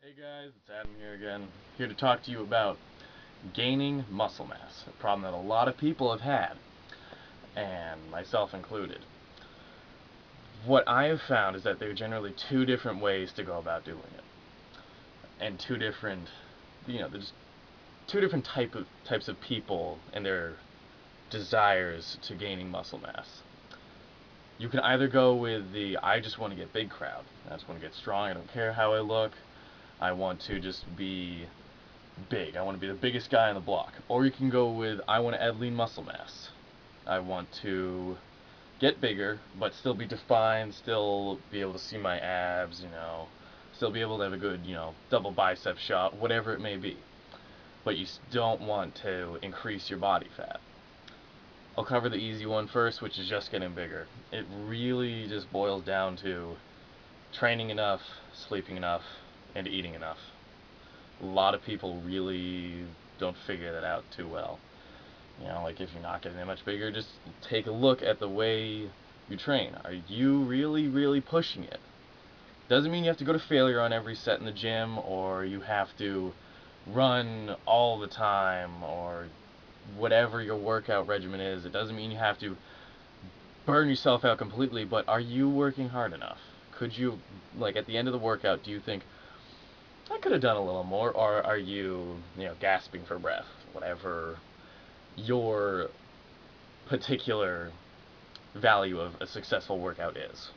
Hey guys, it's Adam here again, here to talk to you about gaining muscle mass, a problem that a lot of people have had, and myself included. What I have found is that there are generally two different ways to go about doing it, and there's two different types of people and their desires to gaining muscle mass. You can either go with the I just want to get big crowd. I just want to get strong. I don't care how I look. I want to just be big. I want to be the biggest guy on the block. Or you can go with I want to add lean muscle mass. I want to get bigger, but still be defined, still be able to see my abs, still be able to have a good, double bicep shot, whatever it may be. But you don't want to increase your body fat. I'll cover the easy one first, which is just getting bigger. It really just boils down to training enough, sleeping enough, and eating enough. A lot of people really don't figure that out too well. Like if you're not getting that much bigger, just take a look at the way you train. Are you really, really pushing it? Doesn't mean you have to go to failure on every set in the gym, or you have to run all the time, or whatever your workout regimen is. It doesn't mean you have to burn yourself out completely, but are you working hard enough? Could you, like at the end of the workout, do you think, I could have done a little more, or are you, gasping for breath? Whatever your particular value of a successful workout is.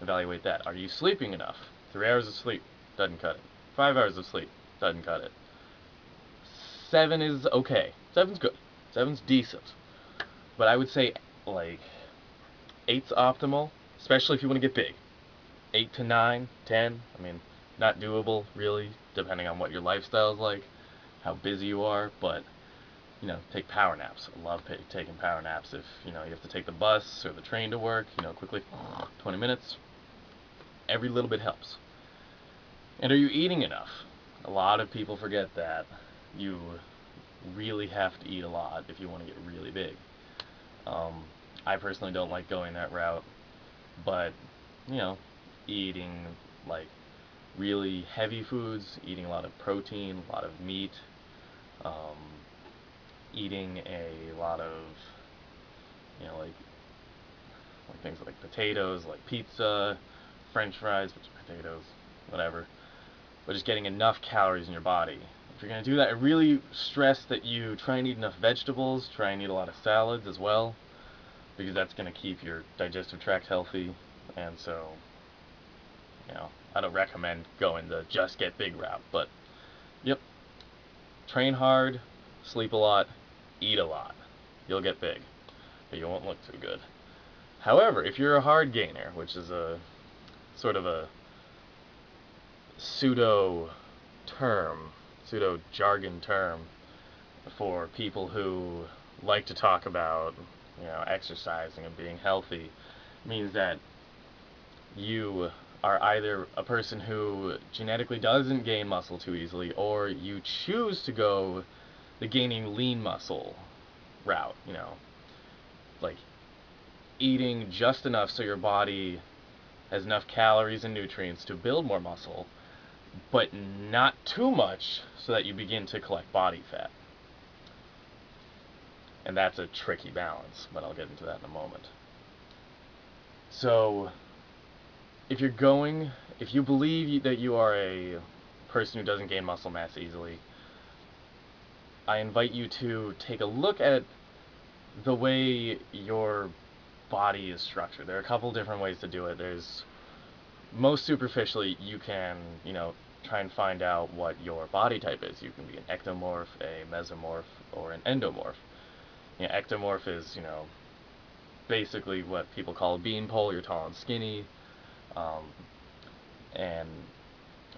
Evaluate that. Are you sleeping enough? 3 hours of sleep doesn't cut it. 5 hours of sleep doesn't cut it. 7 is okay. Seven's good. Seven's decent. But I would say like eight's optimal, especially if you want to get big. 8 to 9, 10. I mean, not doable really, depending on what your lifestyle is like, how busy you are. But take power naps. I love taking power naps. If you have to take the bus or the train to work, quickly, 20 minutes. Every little bit helps. And are you eating enough? A lot of people forget that you really have to eat a lot if you want to get really big. Um, I personally don't like going that route, but you know, eating like really heavy foods, eating a lot of protein, a lot of meat, um, eating a lot of like things like potatoes, like pizza, French fries, which are potatoes, whatever. But just getting enough calories in your body. If you're gonna do that, I really stress that you try and eat enough vegetables. Try and eat a lot of salads as well, because that's gonna keep your digestive tract healthy. And so, I don't recommend going the just get big route. But yep, train hard, sleep a lot, eat a lot. You'll get big, but you won't look too good. However, if you're a hard gainer, which is a sort of a pseudo term, pseudo jargon term for people who like to talk about, exercising and being healthy, means that you are either a person who genetically doesn't gain muscle too easily, or you choose to go the gaining lean muscle route, like eating just enough so your body has enough calories and nutrients to build more muscle, but not too much so that you begin to collect body fat. And that's a tricky balance, but I'll get into that in a moment. So, if you believe that you are a person who doesn't gain muscle mass easily, I invite you to take a look at the way your body is structured. There are a couple different ways to do it. There's most superficially, you can, try and find out what your body type is. You can be an ectomorph, a mesomorph, or an endomorph. Ectomorph is, basically what people call a beanpole. You're tall and skinny. Um, and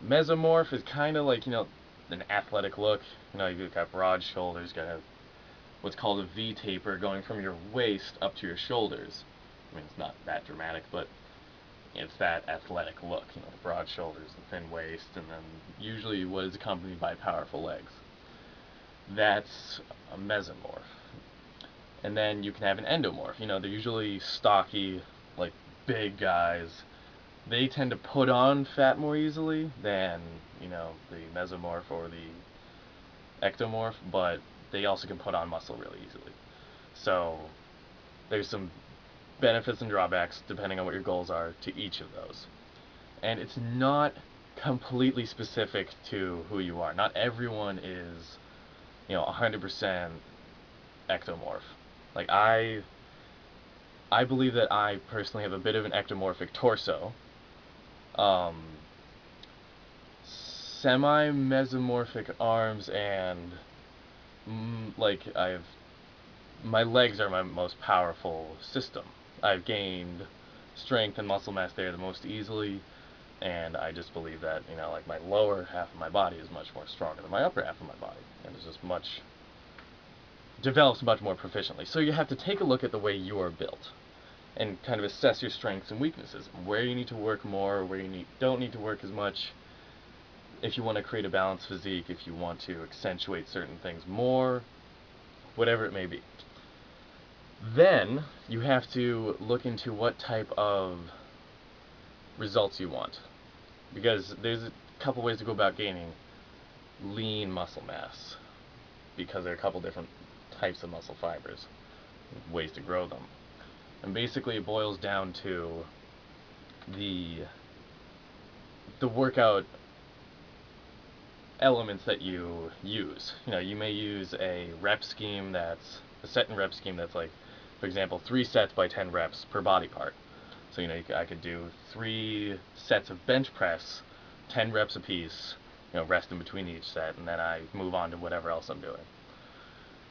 mesomorph is kind of like, an athletic look. You've got broad shoulders, got what's called a V taper going from your waist up to your shoulders. I mean, it's not that dramatic, but it's that athletic look, the broad shoulders, the thin waist, and then usually what is accompanied by powerful legs. That's a mesomorph. And then you can have an endomorph. They're usually stocky, like big guys, they tend to put on fat more easily than, you know, the mesomorph or the ectomorph, but they also can put on muscle really easily. So there's some benefits and drawbacks depending on what your goals are to each of those. And it's not completely specific to who you are. Not everyone is, you know, 100% ectomorph. Like I believe that I personally have a bit of an ectomorphic torso. Um, Semi-mesomorphic arms and like I've my legs are my most powerful system. I've gained strength and muscle mass there the most easily, and I just believe that, you know, like my lower half of my body is much more stronger than my upper half of my body, and it's just develops much more proficiently. So you have to take a look at the way you are built and kind of assess your strengths and weaknesses, where you need to work more, where you don't need to work as much, if you want to create a balanced physique, if you want to accentuate certain things more, whatever it may be. Then you have to look into what type of results you want, because there's a couple ways to go about gaining lean muscle mass, because there are a couple different types of muscle fibers, ways to grow them. And basically it boils down to the workout elements that you use. You know, you may use a set and rep scheme that's like, for example, 3 sets by 10 reps per body part. So, you know, I could do 3 sets of bench press, 10 reps apiece, you know, rest in between each set, and then I move on to whatever else I'm doing.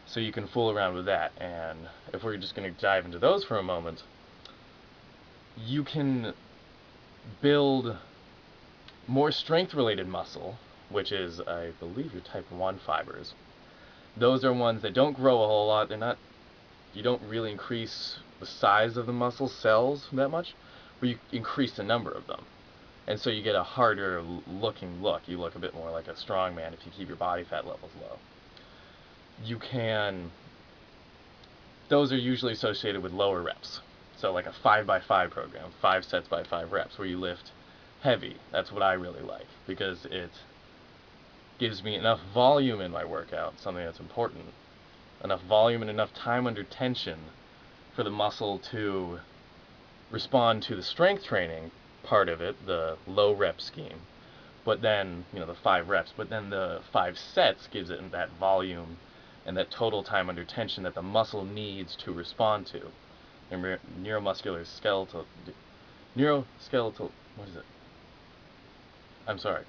So you can fool around with that. And if we're just going to dive into those for a moment, you can build more strength-related muscle, which is, I believe, your type 1 fibers. Those are ones that don't grow a whole lot. You don't really increase the size of the muscle cells that much, but you increase the number of them. And so you get a harder looking look. You look a bit more like a strongman if you keep your body fat levels low. Those are usually associated with lower reps. So like a 5x5 program, 5 sets by 5 reps, where you lift heavy. That's what I really like, because it gives me enough volume in my workout, something that's important, enough volume and enough time under tension for the muscle to respond to the strength training part of it, the low rep scheme, but then, you know, the 5 reps, but then the 5 sets gives it that volume and that total time under tension that the muscle needs to respond to. What is it? I'm sorry.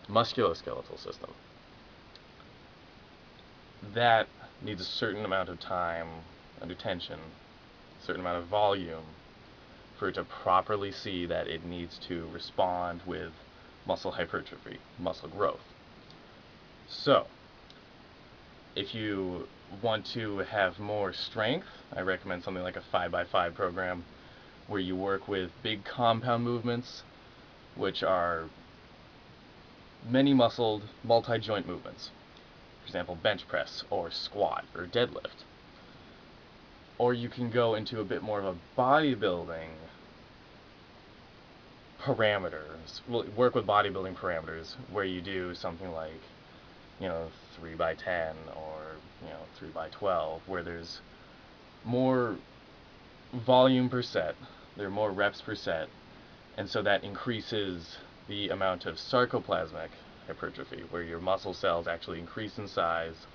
Musculoskeletal system. That needs a certain amount of time under tension, a certain amount of volume, for it to properly see that it needs to respond with muscle hypertrophy, muscle growth. So, if you want to have more strength, I recommend something like a 5x5 program, where you work with big compound movements, which are many muscled, multi-joint movements. For example, bench press, or squat, or deadlift. Or you can go into a bit more of a bodybuilding parameters, work with bodybuilding parameters, where you do something like, you know, 3x10 or, you know, 3x12, where there's more volume per set, there are more reps per set, and so that increases the amount of sarcoplasmic hypertrophy, where your muscle cells actually increase in size,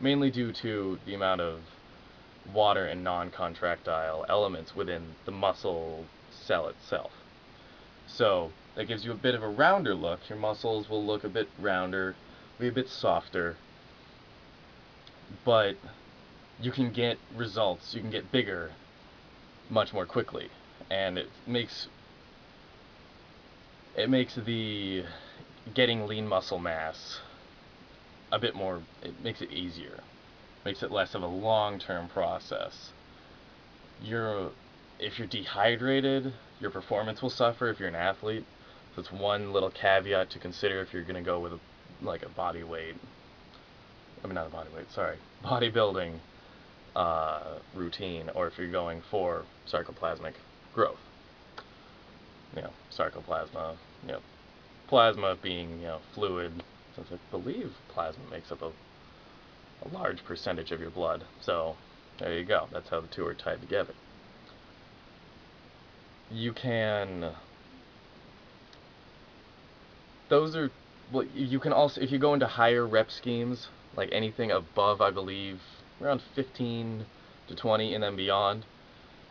mainly due to the amount of water and non-contractile elements within the muscle cell itself. So that gives you a bit of a rounder look. Your muscles will look a bit rounder, be a bit softer, but you can get results, you can get bigger much more quickly, and it makes the getting lean muscle mass a bit more, it makes it easier, makes it less of a long-term process. If you're dehydrated, your performance will suffer if you're an athlete. So it's one little caveat to consider if you're going to go with like a bodybuilding routine, or if you're going for sarcoplasmic growth. sarcoplasma, plasma being, fluid, since I believe plasma makes up a large percentage of your blood. So there you go. That's how the two are tied together. You can, those are, well, you can also, if you go into higher rep schemes, like anything above, I believe, around 15 to 20 and then beyond,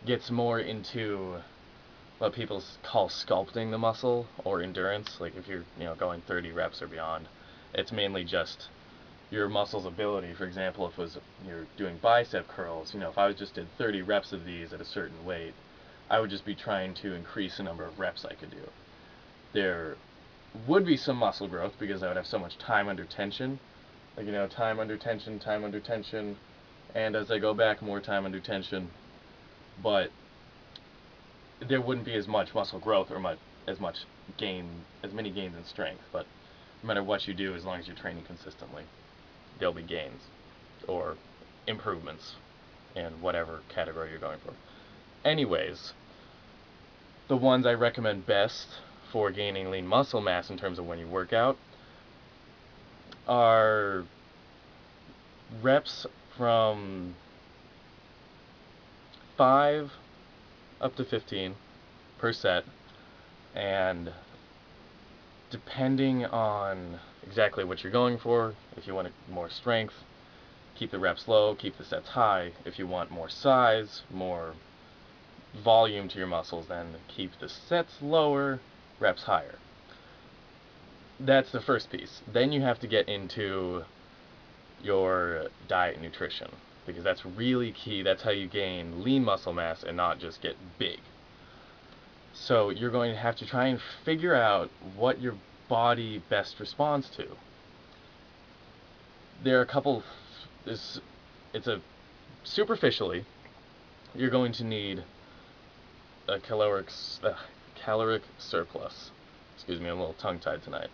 gets more into what people call sculpting the muscle or endurance. Like if you're, going 30 reps or beyond, it's mainly just your muscle's ability. For example, if you're doing bicep curls, if I just did 30 reps of these at a certain weight, I would just be trying to increase the number of reps I could do. There would be some muscle growth because I would have so much time under tension. Like, time under tension, and as I go back, more time under tension. But there wouldn't be as much muscle growth or as many gains in strength. But no matter what you do, as long as you're training consistently, there'll be gains or improvements in whatever category you're going for. Anyways, the ones I recommend best for gaining lean muscle mass in terms of when you work out are reps from 5 up to 15 per set, and depending on exactly what you're going for, if you want more strength, keep the reps low, keep the sets high. If you want more size, more volume to your muscles, then keep the sets lower, reps higher. That's the first piece. Then you have to get into your diet and nutrition, because that's really key. That's how you gain lean muscle mass and not just get big. So you're going to have to try and figure out what your body best responds to. There are a couple, superficially, you're going to need a caloric surplus. Excuse me, I'm a little tongue-tied tonight.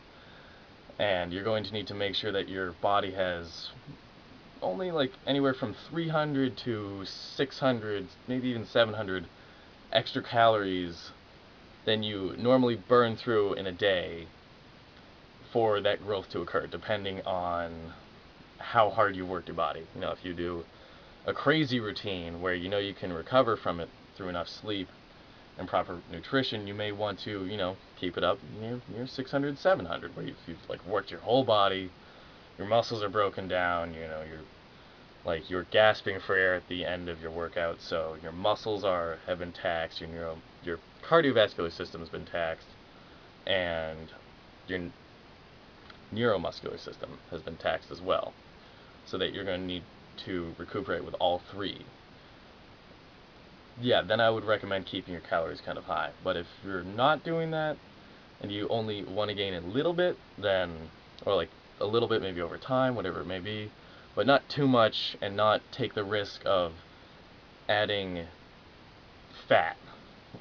And you're going to need to make sure that your body has only like anywhere from 300 to 600, maybe even 700 extra calories than you normally burn through in a day for that growth to occur, depending on how hard you work your body. If you do a crazy routine where you can recover from it through enough sleep and proper nutrition, you may want to, keep it up near 600, 700, where you've like worked your whole body, your muscles are broken down, you're gasping for air at the end of your workout, so your muscles have been taxed, your cardiovascular system has been taxed, and your neuromuscular system has been taxed as well, so that you're going to need to recuperate with all three. Yeah, then I would recommend keeping your calories kind of high. But if you're not doing that, and you only want to gain a little bit, or like a little bit maybe over time, whatever it may be, but not too much, and not take the risk of adding fat,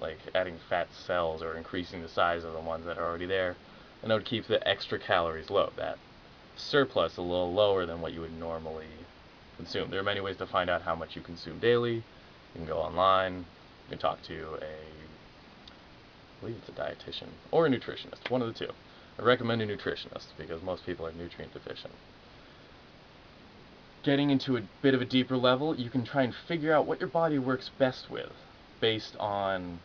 like adding fat cells or increasing the size of the ones that are already there, and I would keep the extra calories low, that surplus a little lower than what you would normally consume. There are many ways to find out how much you consume daily. You can go online, you can talk to I believe it's a dietitian or a nutritionist, one of the two. I recommend a nutritionist because most people are nutrient deficient. Getting into a bit of a deeper level, you can try and figure out what your body works best with based on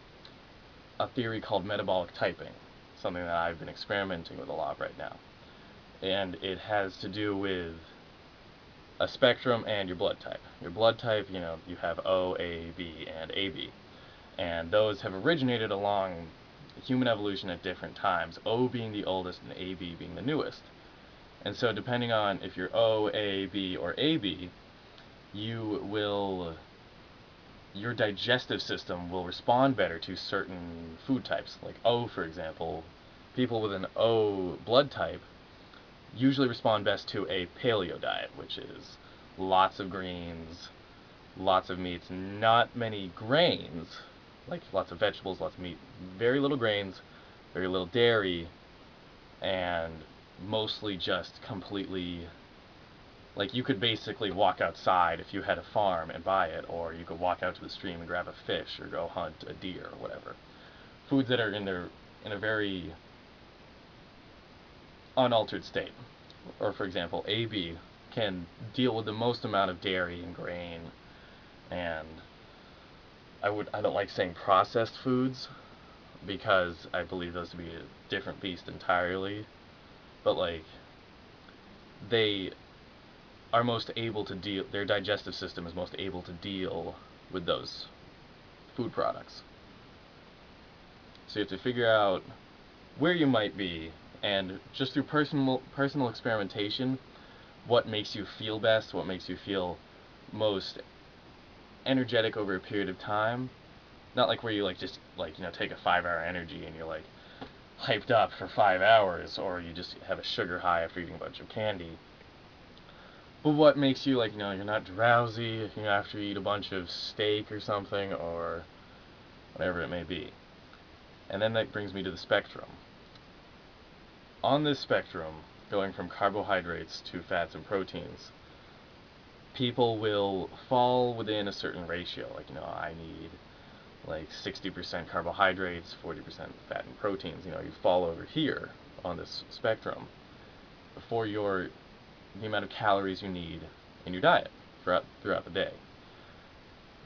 a theory called metabolic typing, something that I've been experimenting with a lot right now. And it has to do with a spectrum and your blood type. Your blood type, you have O, A, B, and AB. And those have originated along human evolution at different times, O being the oldest and AB being the newest. And so depending on if you're O, A, B, or AB, your digestive system will respond better to certain food types. Like O, for example, people with an O blood type usually respond best to a paleo diet, which is lots of greens, lots of meats, not many grains, like lots of vegetables, lots of meat, very little grains, very little dairy, and mostly just completely, like you could basically walk outside if you had a farm and buy it, or you could walk out to the stream and grab a fish or go hunt a deer or whatever. foods that are in a very unaltered state. Or for example, AB can deal with the most amount of dairy and grain, and I don't like saying processed foods because I believe those to be a different beast entirely, but like they are most able to deal, their digestive system is most able to deal with those food products. So you have to figure out where you might be, and just through personal experimentation, what makes you feel best, what makes you feel most energetic over a period of time. Not like where you like just like, you know, take a 5-hour energy and you're like hyped up for 5 hours, or you just have a sugar high after eating a bunch of candy. But what makes you, like, you know, you're not drowsy, you know, after you eat a bunch of steak or something, or whatever it may be. And then that brings me to the spectrum. On this spectrum, going from carbohydrates to fats and proteins, people will fall within a certain ratio. Like, you know, I need like 60% carbohydrates, 40% fat and proteins. You know, you fall over here on this spectrum for the amount of calories you need in your diet throughout the day.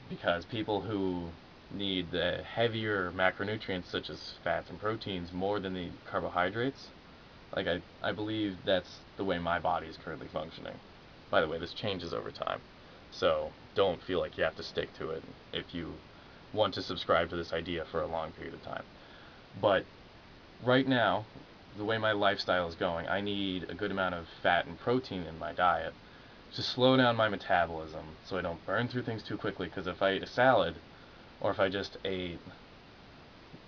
Because people who need the heavier macronutrients such as fats and proteins more than the carbohydrates, like I believe that's the way my body is currently functioning. By the way, this changes over time, so don't feel like you have to stick to it if you want to subscribe to this idea for a long period of time. But right now, the way my lifestyle is going, I need a good amount of fat and protein in my diet to slow down my metabolism so I don't burn through things too quickly. Because if I ate a salad, or if I just ate,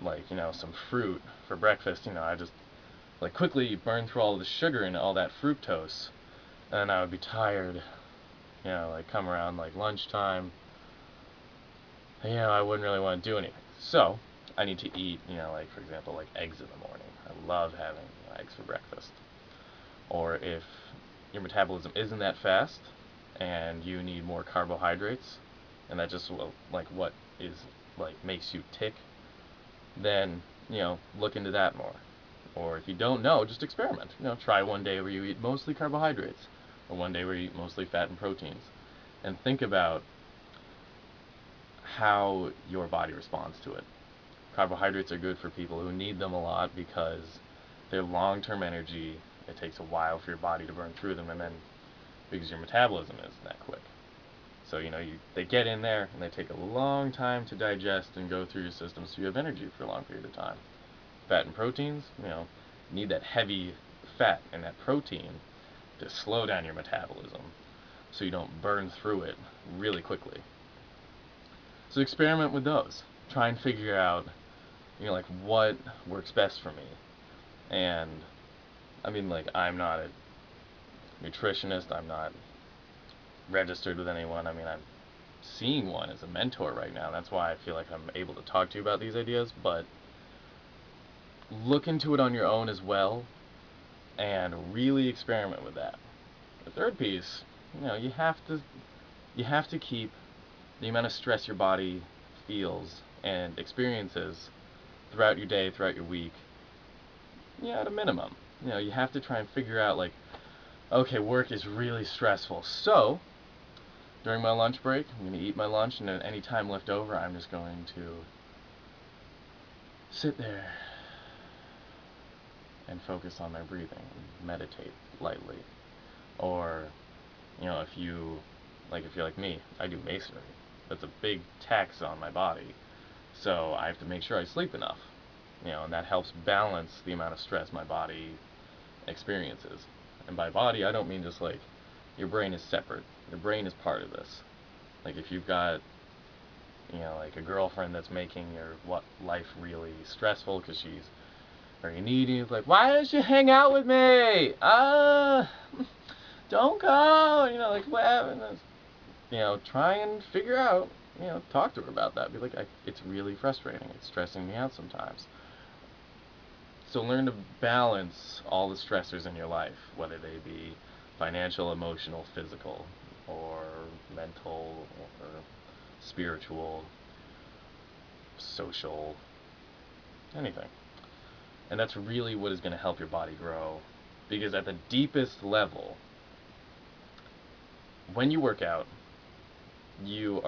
like, you know, some fruit for breakfast, you know, I just like quickly burn through all the sugar and all that fructose, and I would be tired, you know, like come around like lunchtime, you know, I wouldn't really want to do anything. So I need to eat, you know, like for example, like eggs in the morning. I love having, you know, eggs for breakfast. Or if your metabolism isn't that fast and you need more carbohydrates, and that just like what is like makes you tick, then, you know, look into that more. Or if you don't know, just experiment. You know, try one day where you eat mostly carbohydrates, or one day where you eat mostly fat and proteins, and think about how your body responds to it. Carbohydrates are good for people who need them a lot because they're long-term energy. It takes a while for your body to burn through them, and then because your metabolism isn't that quick. So, you know, they get in there and they take a long time to digest and go through your system, so you have energy for a long period of time. Fat and proteins, you know, need that heavy fat and that protein to slow down your metabolism so you don't burn through it really quickly. So experiment with those. Try and figure out, you know, like what works best for me. And I mean, like, I'm not a nutritionist, I'm not registered with anyone. I mean, I'm seeing one as a mentor right now. That's why I feel like I'm able to talk to you about these ideas, but look into it on your own as well and really experiment with that. The third piece, you know, you have to keep the amount of stress your body feels and experiences throughout your day, throughout your week, yeah, at a minimum. You know, you have to try and figure out, like, okay, work is really stressful, so during my lunch break, I'm going to eat my lunch, and then any time left over, I'm just going to sit there and focus on my breathing, meditate lightly. Or, you know, if you're like me, I do masonry. That's a big tax on my body, so I have to make sure I sleep enough. You know, and that helps balance the amount of stress my body experiences. And by body, I don't mean just like your brain is separate. Your brain is part of this. Like if you've got, you know, like a girlfriend that's making your life really stressful because she's very needy, it's like, why don't you hang out with me? Don't go. You know, like what happened? You know, try and figure out. You know, talk to her about that. Be like, it's really frustrating. It's stressing me out sometimes. So learn to balance all the stressors in your life, whether they be financial, emotional, physical, or mental, or spiritual, social, anything. And that's really what is going to help your body grow. Because at the deepest level, when you work out, you're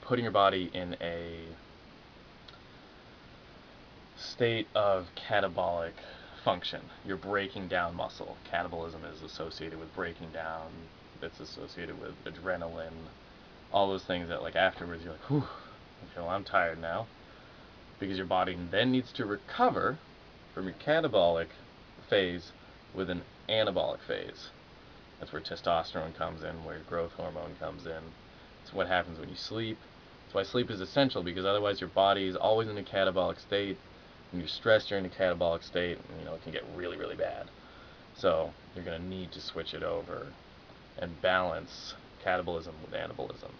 putting your body in a state of catabolic function. You're breaking down muscle. Catabolism is associated with breaking down. It's associated with adrenaline. All those things that, like, afterwards you're like, whew, okay, well, I'm tired now. Because your body then needs to recover from your catabolic phase with an anabolic phase. That's where testosterone comes in, where your growth hormone comes in. It's what happens when you sleep. That's why sleep is essential, because otherwise your body is always in a catabolic state. When you're stressed, you're in a catabolic state, and, it can get really, really bad. So you're going to need to switch it over and balance catabolism with anabolism.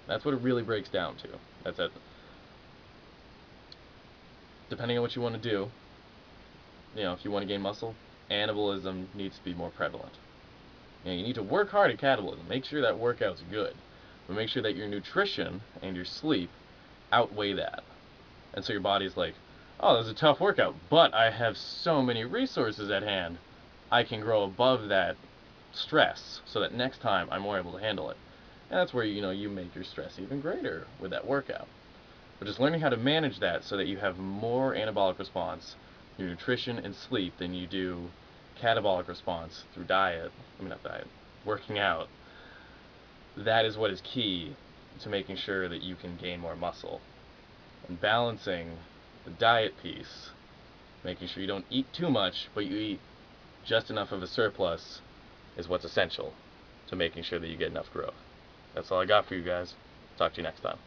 That's what it really breaks down to. That's it. Depending on what you want to do, if you want to gain muscle, anabolism needs to be more prevalent. You need to work hard at catabolism. Make sure that workout's good. But make sure that your nutrition and your sleep outweigh that. And so your body's like, oh, that was a tough workout, but I have so many resources at hand. I can grow above that stress so that next time I'm more able to handle it. And that's where, you make your stress even greater with that workout. But just learning how to manage that so that you have more anabolic response, your nutrition and sleep, than you do catabolic response through working out. That is what is key to making sure that you can gain more muscle. And balancing the diet piece, making sure you don't eat too much, but you eat just enough of a surplus, is what's essential to making sure that you get enough growth. That's all I got for you guys. Talk to you next time.